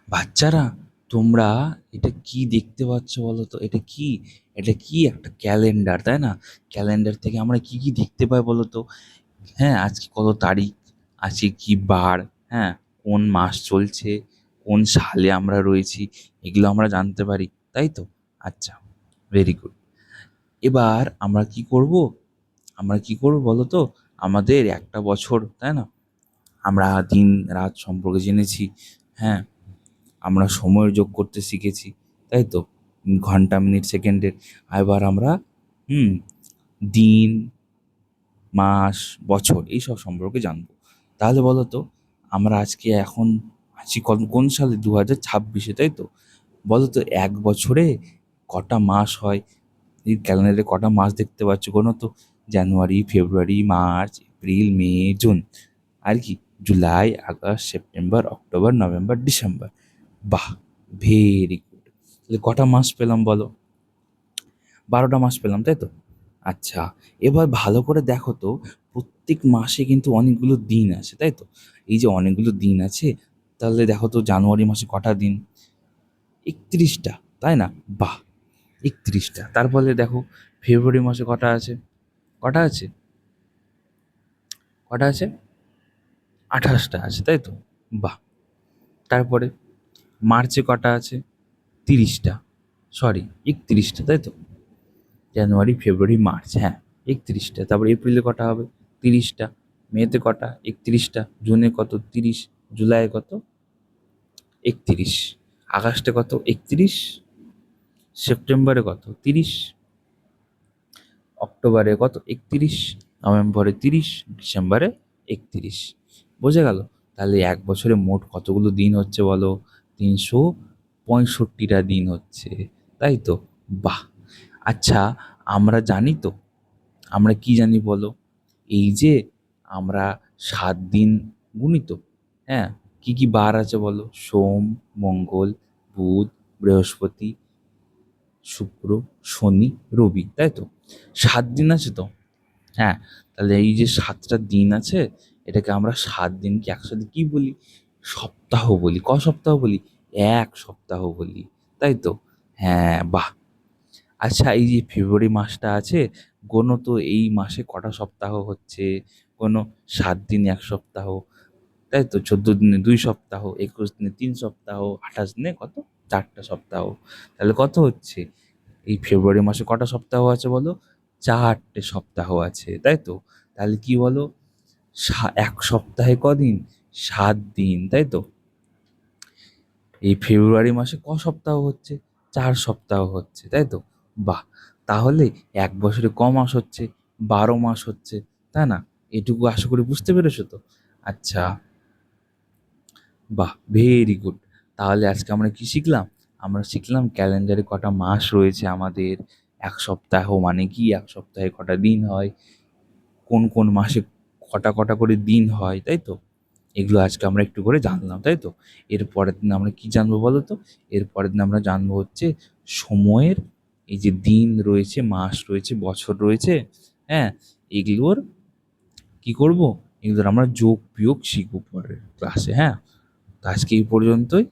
বাচ্চারা, তোমরা এটা কি দেখতে পাচ্ছ বলো তো? এটা কি? এটা কি একটা ক্যালেন্ডার, তাই না? ক্যালেন্ডার থেকে আমরা কি কি দেখতে পাই বলো তো? হ্যাঁ, আজকে কত তারিখ, আজকে কি বার, হ্যাঁ, কোন মাস চলছে, কোন সালে আমরা রয়েছি, এগুলো আমরা জানতে পারি, তাই তো? আচ্ছা, ভেরি গুড। এবার আমরা কি করব? আমরা কি করব বলো তো? আমাদের একটা বছর, তাই না? আমরা দিন রাত সম্পর্কে জেনেছি, হ্যাঁ, আমরা সময়ের যোগ করতে শিখেছি, তাই তো? ঘন্টা, মিনিট, সেকেন্ডের। এবার আমরা হুম দিন, মাস, বছর এইসব সম্পর্কে জানবো। তাহলে বলো তো, আমরা আজকে এখন আছি কোন সালে? 2026-এ, তাই তো? বলো তো, এক বছরে কটা মাস হয়? এই ক্যালেন্ডারে কটা মাস দেখতে পাচ্ছ কোনো তো? জানুয়ারি, ফেব্রুয়ারি, মার্চ, এপ্রিল, মে, জুন, আর কি July, August, September, October, November, December. বাহ, ভেরি গুড। তাহলে কটা মাস পেলাম বলো? 12টা মাস পেলাম, তাই তো? আচ্ছা, এবার ভালো করে দেখো তো, প্রত্যেক মাসে কিন্তু অনেকগুলো দিন আছে, তাই তো? এই যে অনেকগুলো দিন আছে, তাহলে দেখো তো জানুয়ারি মাসে কটা দিন? 31টা, তাই না? বাহ, 31টা। তারপরে দেখো ফেব্রুয়ারি মাসে কটা আছে? কটা আছে? কটা আছে? 28টা আছে, তাই তো? বাহ। তারপরে মার্চে কটা আছে? 30টা, সরি 31টা, তাই তো? জানুয়ারি, ফেব্রুয়ারি, মার্চ, হ্যাঁ, 31টা। তারপরে এপ্রিলে কটা হবে? 30টা। মেতে কটা? 31টা। জুনে কত? 30। জুলাই কত? 31। আগস্টে কত? 31। সেপ্টেম্বরে কত? 30। অক্টোবরে কত? 31। নভেম্বরে 30। ডিসেম্বরে 31। বোঝা গেল? তাহলে এক বছরে মোট কতগুলো দিন হচ্ছে বলো? 365টা দিন হচ্ছে, তাই তো? বাহ। আচ্ছা, আমরা জানি তো, আমরা কি জানি বলো? এই যে আমরা 7 দিন গুনি তো, হ্যাঁ, কি কি বার আছে বলো? সোম, মঙ্গল, বুধ, বৃহস্পতি, শুক্র, শনি, রবি, তাই তো? 7 দিন আছে তো? হ্যাঁ। তাহলে এই যে 7টা দিন আছে, এটাকে আমরা 7 দিনকে একসাথে কি বলি? সপ্তাহ বলি। সপ্তাহ বলি? এক সপ্তাহ বলি, তাই তো? হ্যাঁ, বাহ। আচ্ছা, এই যে ফেব্রুয়ারি মাসটা আছে, গোনো তো এই মাসে কটা সপ্তাহ হচ্ছে? কোনো 7 দিন 1 সপ্তাহ, তাই তো? 14 দিনে 2 সপ্তাহ, 21 দিনে 3 সপ্তাহ, 28 দিনে কত? 4টা সপ্তাহ। তাহলে কত হচ্ছে? এই ফেব্রুয়ারি মাসে কটা সপ্তাহ আছে বলো? 4টে সপ্তাহ আছে, তাই তো? তাহলে কি বলো? এক সপ্তাহে কদিন? 7 দিন, তাই তো? এই ফেব্রুয়ারি মাসে সপ্তাহ হচ্ছে? 4 সপ্তাহ হচ্ছে, তাই তো? বাহ। তাহলে এক বছরে মাস হচ্ছে? 12 মাস হচ্ছে, তাই না? এটুকু আশা করি বুঝতে পেরেছো তো? আচ্ছা, বাহ, ভেরি গুড। তাহলে আজকে আমরা কি শিখলাম? আমরা শিখলাম ক্যালেন্ডারে কটা মাস রয়েছে আমাদের, এক সপ্তাহ মানে কি, এক সপ্তাহে কটা দিন হয়, কোন কোন মাসে কটা কটা করে দিন হয়, তাই তো? এগুলো আজকে আমরা একটু করে জানলাম, তাই তো? এর পরের দিন আমরা কি জানবো বলো তো? এর পরের দিন আমরা জানবো হচ্ছে সময়ের, এই যে দিন রয়েছে, মাস রয়েছে, বছর রয়েছে, হ্যাঁ, এগুলোর কি করব? এগুলোর আমরা যোগ বিয়োগ শিখবো পরের ক্লাসে, হ্যাঁ। তো আজকে এই পর্যন্তই।